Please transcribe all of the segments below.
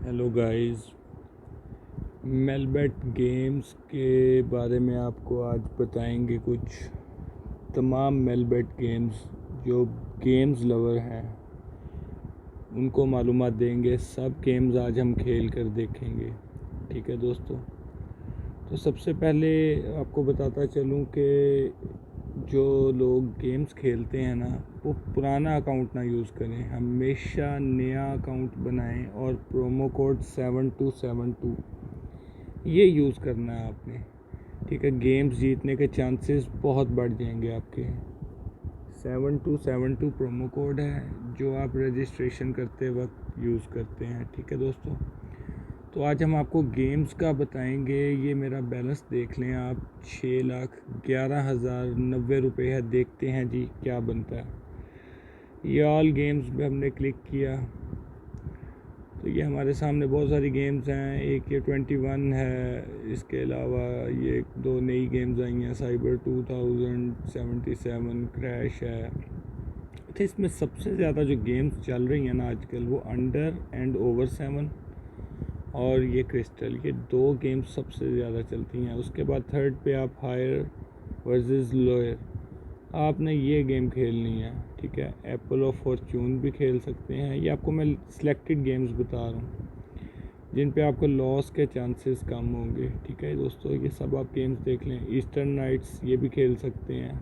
Hello guys, मेलबेट games के बारे में आपको आज बताएंगे। कुछ तमाम मेलबेट गेम्स जो गेम्स लवर हैं उनको मालूमात देंगे। सब गेम्स आज हम खेल कर देखेंगे। ठीक है दोस्तों, तो सबसे पहले आपको बताता चलूं कि जो लोग गेम्स खेलते हैं ना, वो पुराना अकाउंट ना यूज़ करें। हमेशा नया अकाउंट बनाएं और प्रोमो कोड 7272 ये यूज़ करना है आपने। ठीक है, गेम्स जीतने के चांसेस बहुत बढ़ जाएंगे आपके। 7272 प्रोमो कोड है जो आप रजिस्ट्रेशन करते वक्त यूज़ करते हैं। ठीक है दोस्तों, तो आज हम आपको गेम्स का बताएंगे। ये मेरा बैलेंस देख लें आप, 6,11,090 रुपये है। देखते हैं जी क्या बनता है। ये ऑल गेम्स पे हमने क्लिक किया तो ये हमारे सामने बहुत सारी गेम्स हैं। एक ये 21 है, इसके अलावा ये दो नई गेम्स आई हैं, साइबर 2077, क्रैश है। तो इसमें सबसे ज़्यादा जो गेम्स चल रही हैं ना आजकल, वो अंडर एंड ओवर 7 और ये क्रिस्टल, ये दो गेम्स सबसे ज़्यादा चलती हैं। उसके बाद थर्ड पे आप हायर वर्सेस लोअर, आपने ये गेम खेलनी है। ठीक है, एप्पल ऑफ फॉर्चून भी खेल सकते हैं। ये आपको मैं सिलेक्टेड गेम्स बता रहा हूँ जिन पे आपको लॉस के चांसेस कम होंगे। ठीक है दोस्तों, ये सब आप गेम्स देख लें। ईस्टर्न नाइट्स ये भी खेल सकते हैं।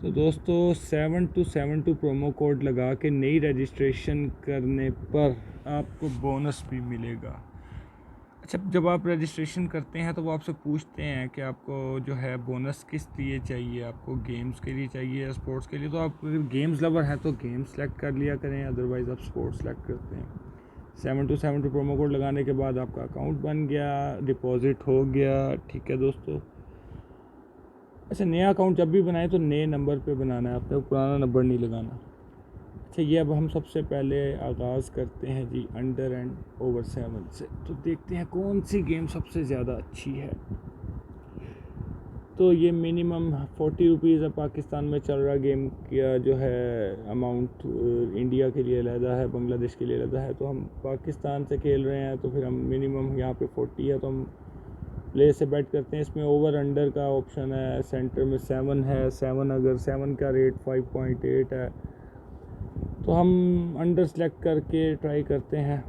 तो दोस्तों 7272 प्रोमो कोड लगा के नई रजिस्ट्रेशन करने पर आपको बोनस भी मिलेगा। अच्छा, जब आप रजिस्ट्रेशन करते हैं तो वो आपसे पूछते हैं कि आपको जो है बोनस किस लिए चाहिए, आपको गेम्स के लिए चाहिए या स्पोर्ट्स के लिए। तो आप गेम्स लवर हैं तो गेम्स सेलेक्ट कर लिया करें, अदरवाइज़ आप स्पोर्ट्स सेलेक्ट करते हैं। 7272 प्रोमो कोड लगाने के बाद आपका अकाउंट बन गया, डिपॉजिट हो गया। ठीक है दोस्तों, अच्छा नया अकाउंट जब भी बनाए तो नए नंबर पे बनाना है, आपने पुराना नंबर नहीं लगाना। अच्छा, ये अब हम सबसे पहले आगाज़ करते हैं जी अंडर एंड ओवर 7 से। तो देखते हैं कौन सी गेम सबसे ज़्यादा अच्छी है। तो ये मिनिमम 40 रुपीज़ है, पाकिस्तान में चल रहा गेम का जो है अमाउंट। इंडिया के लिए अलहदा है, बांग्लादेश के लिए अलहदा है। तो हम पाकिस्तान से खेल रहे हैं तो फिर हम मिनिमम यहाँ पे 40 है तो हम प्ले से बैट करते हैं। इसमें ओवर अंडर का ऑप्शन है, सेंटर में 7 है। 7 अगर 7 का रेट 5.8 है तो हम अंडर सेलेक्ट करके ट्राई करते हैं।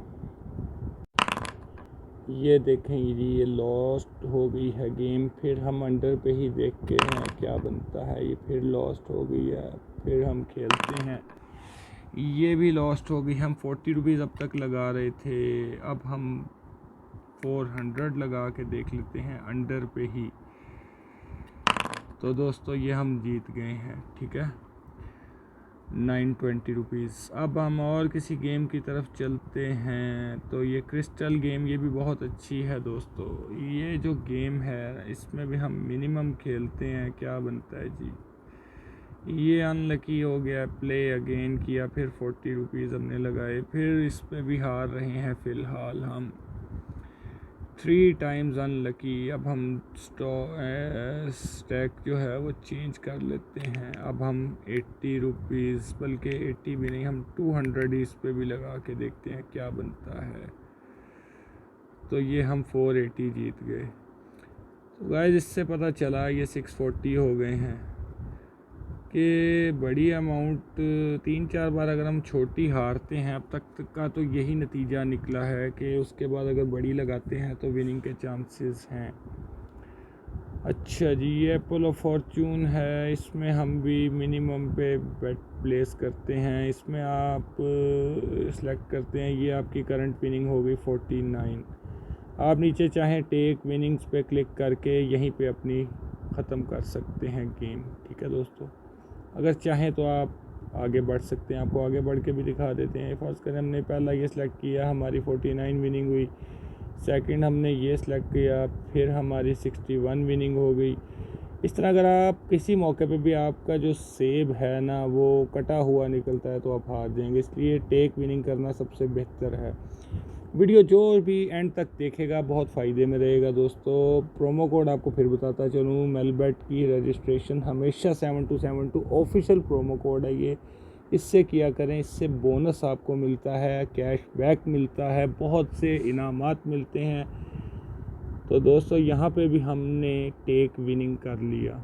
ये देखें जी, ये लॉस्ट हो गई है गेम। फिर हम अंडर पे ही देखते हैं क्या बनता है। ये फिर लॉस्ट हो गई है, फिर हम खेलते हैं। ये भी लॉस्ट हो गई। हम 40 रुपीज़ अब तक लगा रहे थे, अब हम 400 लगा के देख लेते हैं अंडर पे ही। तो दोस्तों ये हम जीत गए हैं। ठीक है, 920 रुपीज़। अब हम और किसी गेम की तरफ चलते हैं। तो ये क्रिस्टल गेम, ये भी बहुत अच्छी है दोस्तों। ये जो गेम है इसमें भी हम मिनिमम खेलते हैं, क्या बनता है जी। ये अनलकी हो गया, प्ले अगेन किया, फिर 40 रुपीज़ हमने लगाए, फिर इसमें भी हार रहे हैं फ़िलहाल हम। 3 टाइम्स अनलकी। अब हम स्टैक जो है वो चेंज कर लेते हैं। अब हम 80 रुपीज़, बल्कि 80 भी नहीं, हम 200 इस पे भी लगा के देखते हैं क्या बनता है। तो ये हम 480 जीत गए। तो गाइस इससे पता चला ये 640 हो गए हैं कि बड़ी अमाउंट 3-4 बार अगर हम छोटी हारते हैं अब तक का, तो यही नतीजा निकला है कि उसके बाद अगर बड़ी लगाते हैं तो विनिंग के चांसेस हैं। अच्छा जी, ये एप्पल ऑफ फॉर्चून है, इसमें हम भी मिनिमम पे बेट प्लेस करते हैं। इसमें आप सेलेक्ट करते हैं, ये आपकी करंट विनिंग हो गई 49। आप नीचे चाहें टेक विनिंग्स पे क्लिक करके यहीं पे अपनी ख़त्म कर सकते हैं गेम। ठीक है दोस्तों, अगर चाहें तो आप आगे बढ़ सकते हैं। आपको आगे बढ़ के भी दिखा देते हैं। फ़र्ज़ करें हमने पहला ये सिलेक्ट किया, हमारी 49 विनिंग हुई। सेकंड हमने ये सिलेक्ट किया, फिर हमारी 61 विनिंग हो गई। इस तरह अगर आप किसी मौके पे भी आपका जो सेब है ना वो कटा हुआ निकलता है तो आप हार जाएंगे। इसलिए टेक विनिंग करना सबसे बेहतर है। वीडियो जो भी एंड तक देखेगा बहुत फ़ायदे में रहेगा दोस्तों। प्रोमो कोड आपको फिर बताता चलूँ, मेलबेट की रजिस्ट्रेशन हमेशा 7272 ऑफिशियल प्रोमो कोड है। ये इससे किया करें, इससे बोनस आपको मिलता है, कैश बैक मिलता है, बहुत से इनामात मिलते हैं। तो दोस्तों यहाँ पे भी हमने टेक विनिंग कर लिया।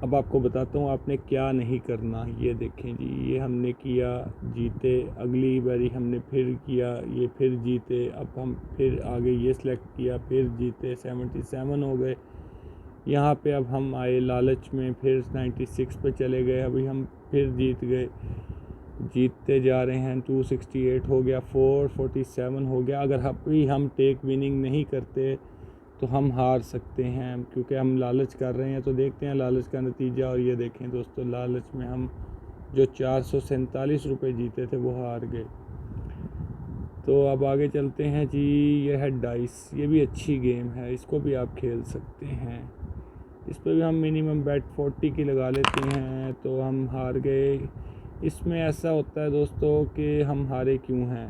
अब आपको बताता हूँ आपने क्या नहीं करना। ये देखें जी, ये हमने किया, जीते। अगली बारी हमने फिर किया, ये फिर जीते। अब हम फिर आगे ये सिलेक्ट किया, फिर जीते, 77 हो गए। यहाँ पे अब हम आए लालच में, फिर 96 पे चले गए, अभी हम फिर जीत गए, जीतते जा रहे हैं। 268 हो गया, 447 हो गया। अगर अभी हम टेक विनिंग नहीं करते तो हम हार सकते हैं, क्योंकि हम लालच कर रहे हैं। तो देखते हैं लालच का नतीजा। और ये देखें दोस्तों, लालच में हम जो 447 रुपये जीते थे वो हार गए। तो अब आगे चलते हैं जी। ये है डाइस, ये भी अच्छी गेम है, इसको भी आप खेल सकते हैं। इस पर भी हम मिनिमम बैट 40 की लगा लेते हैं, तो हम हार गए। इसमें ऐसा होता है दोस्तों कि हम हारे क्यों हैं।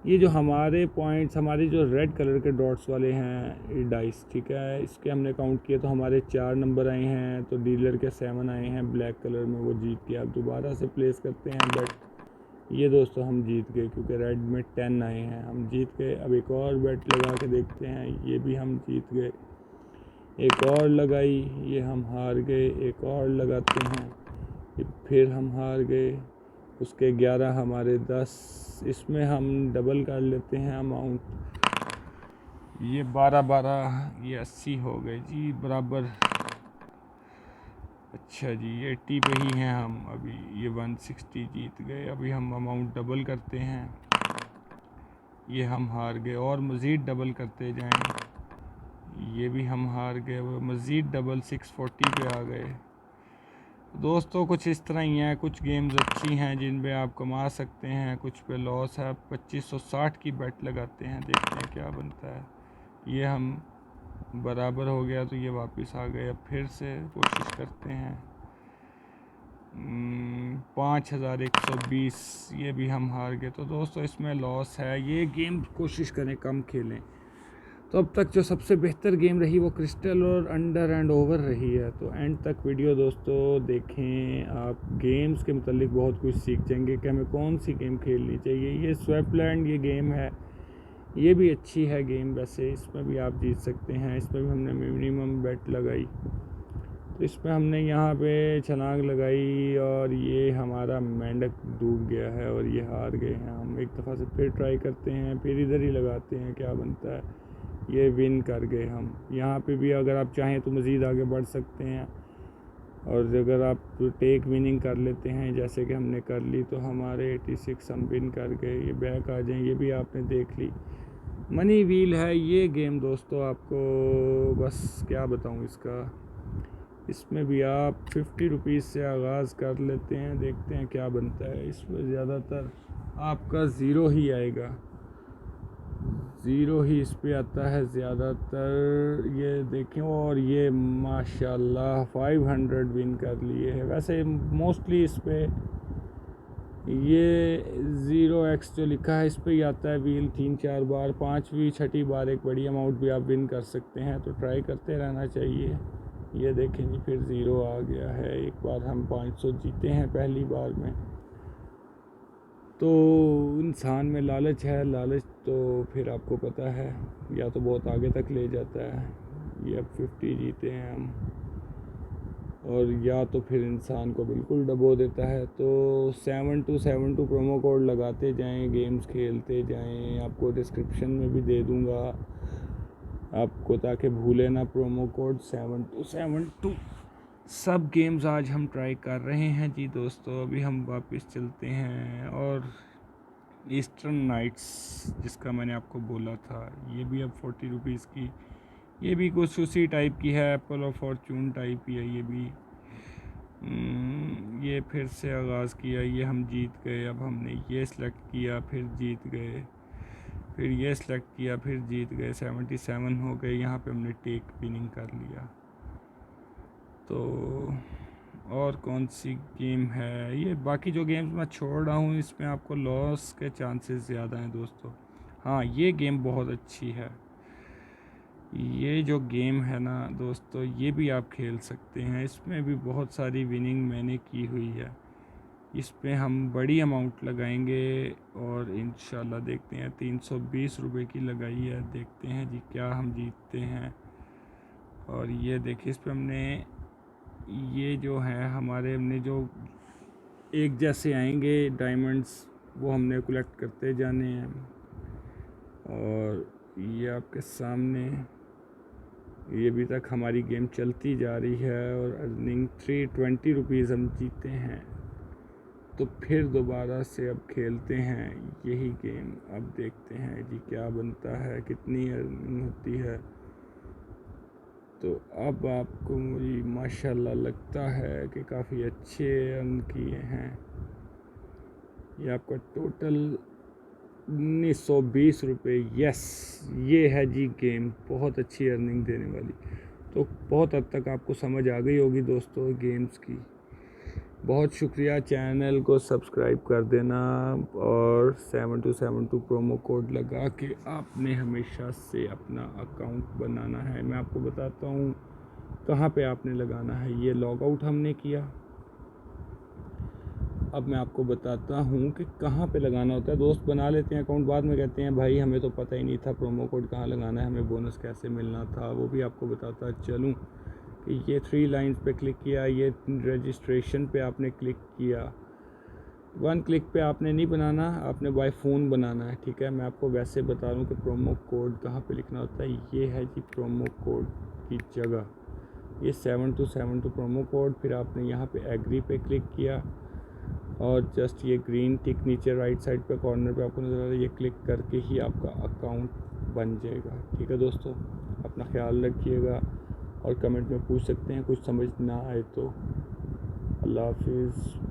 ये जो हमारे पॉइंट्स, हमारे जो रेड कलर के डॉट्स वाले हैं ये डाइस, ठीक है, इसके हमने काउंट किए तो हमारे 4 नंबर आए हैं, तो डीलर के 7 आए हैं ब्लैक कलर में, वो जीत गया। अब दोबारा से प्लेस करते हैं बेट। ये दोस्तों हम जीत गए, क्योंकि रेड में 10 आए हैं, हम जीत गए। अब एक और बेट लगा के देखते हैं, ये भी हम जीत गए। एक और लगाई, ये हम हार गए। एक और लगाते हैं, फिर हम हार गए। उसके 11 हमारे 10, इसमें हम डबल कर लेते हैं अमाउंट। ये 12 ये 80 हो गए जी बराबर। अच्छा जी, ये 80 पे ही हैं हम अभी। ये 160 जीत गए। अभी हम अमाउंट डबल करते हैं, ये हम हार गए। और मज़ीद डबल करते जाएं, ये भी हम हार गए। वो मज़ीद डबल 640 पे आ गए। दोस्तों कुछ इस तरह ही हैं, कुछ गेम्स अच्छी हैं जिन पे आप कमा सकते हैं, कुछ पे लॉस है। 2560 की बेट लगाते हैं, देखते हैं क्या बनता है। ये हम बराबर हो गया, तो ये वापस आ गए। अब फिर से कोशिश करते हैं। 5120, ये भी हम हार गए। तो दोस्तों इसमें लॉस है। ये गेम कोशिश करें कम खेलें। तो अब तक जो सबसे बेहतर गेम रही वो क्रिस्टल और अंडर एंड ओवर रही है। तो एंड तक वीडियो दोस्तों देखें, आप गेम्स के मतलब बहुत कुछ सीख जाएंगे कि हमें कौन सी गेम खेलनी चाहिए। ये स्वैपलैंड ये गेम है, ये भी अच्छी है गेम वैसे, इसमें भी आप जीत सकते हैं। इसमें भी हमने मिनिमम बेट लगाई, तो इसमें हमने यहाँ पे छलांग लगाई और ये हमारा मेंढक डूब गया है और ये हार गए हैं हम। एक दफ़ा से फिर ट्राई करते हैं, फिर इधर ही लगाते हैं क्या बनता है। ये विन कर गए हम। यहाँ पे भी अगर आप चाहें तो मज़ीद आगे बढ़ सकते हैं, और अगर आप टेक विनिंग कर लेते हैं जैसे कि हमने कर ली, तो हमारे 86 हम विन कर गए। ये बैक आ जाएं, ये भी आपने देख ली। मनी व्हील है ये गेम दोस्तों, आपको बस क्या बताऊँ इसका। इसमें भी आप 50 रुपीज़ से आगाज़ कर लेते हैं, देखते हैं क्या बनता है। इसमें ज़्यादातर आपका ज़ीरो ही आएगा, ज़ीरो ही इस पे आता है ज़्यादातर। ये देखें, और ये माशाल्लाह 500 विन कर लिए है। वैसे मोस्टली इस पे ये 0x जो लिखा है इस पे ही आता है व्हील 3-4 बार, 5वीं 6ठी बार एक बड़ी अमाउंट भी आप विन कर सकते हैं। तो ट्राई करते रहना चाहिए। ये देखें जी, फिर ज़ीरो आ गया है। एक बार हम 500 जीते हैं पहली बार में। तो इंसान में लालच है, लालच तो फिर आपको पता है या तो बहुत आगे तक ले जाता है। ये अब 50 जीते हैं हम, और या तो फिर इंसान को बिल्कुल डबो देता है। तो 7272 प्रोमो कोड लगाते जाएं, गेम्स खेलते जाएं। आपको डिस्क्रिप्शन में भी दे दूंगा आपको, ताकि भूले ना प्रोमो कोड 7272। सब गेम्स आज हम ट्राई कर रहे हैं जी दोस्तों। अभी हम वापस चलते हैं, और ईस्टर्न नाइट्स जिसका मैंने आपको बोला था, ये भी अब 40 रुपीज़ की, ये भी कुछ उसी टाइप की है, एप्पल और फॉर्चून टाइप ही है ये भी। ये फिर से आगाज़ किया, ये हम जीत गए। अब हमने ये सिलेक्ट किया, फिर जीत गए। फिर ये सिलेक्ट किया, फिर जीत गए। 77 हो गए। यहाँ पे हमने टेक विनिंग कर लिया। तो और कौन सी गेम है ये, बाकी जो गेम्स मैं छोड़ रहा हूँ इसमें आपको लॉस के चांसेस ज़्यादा हैं दोस्तों। हाँ, ये गेम बहुत अच्छी है। ये जो गेम है ना दोस्तों, ये भी आप खेल सकते हैं। इसमें भी बहुत सारी विनिंग मैंने की हुई है। इस पे हम बड़ी अमाउंट लगाएंगे और इंशाल्लाह देखते हैं 320 रुपए की लगाई है, देखते हैं जी क्या हम जीतते हैं। और ये देखिए इस पे हमने ये जो है हमारे हमने जो एक जैसे आएंगे डायमंड्स वो हमने कलेक्ट करते जाने हैं। और ये आपके सामने ये अभी तक हमारी गेम चलती जा रही है और अर्निंग 320 रुपीज़ हम जीते हैं। तो फिर दोबारा से अब खेलते हैं यही गेम, अब देखते हैं जी क्या बनता है, कितनी अर्निंग होती है। तो अब आपको मुझे माशाल्लाह लगता है कि काफ़ी अच्छे अर्न किए हैं। ये आपका टोटल 1920 रुपये, यस ये है जी गेम, बहुत अच्छी अर्निंग देने वाली। तो बहुत हद तक आपको समझ आ गई होगी दोस्तों गेम्स की। बहुत शुक्रिया, चैनल को सब्सक्राइब कर देना और 7272 प्रोमो कोड लगा के आपने हमेशा से अपना अकाउंट बनाना है। मैं आपको बताता हूँ कहाँ पे आपने लगाना है। ये लॉग आउट हमने किया, अब मैं आपको बताता हूँ कि कहाँ पे लगाना होता है। दोस्त बना लेते हैं अकाउंट, बाद में कहते हैं भाई हमें तो पता ही नहीं था प्रोमो कोड कहाँ लगाना है, हमें बोनस कैसे मिलना था, वो भी आपको बताता चलूँ। कि ये 3 लाइंस पे क्लिक किया, ये रजिस्ट्रेशन पे आपने क्लिक किया। 1 क्लिक पे आपने नहीं बनाना, आपने बाय फ़ोन बनाना है, ठीक है। मैं आपको वैसे बता रहा हूँ कि प्रोमो कोड कहाँ पे लिखना होता है। ये है जी प्रोमो कोड की जगह, ये 7272 प्रोमो कोड। फिर आपने यहाँ पे एग्री पे क्लिक किया और जस्ट ये ग्रीन टिक नीचे राइट साइड पे कॉर्नर पे आपको नज़र आ रहा है, ये क्लिक करके ही आपका अकाउंट बन जाएगा, ठीक है दोस्तों। अपना ख्याल रखिएगा और कमेंट में पूछ सकते हैं कुछ समझ ना आए तो। अल्लाह हाफिज़।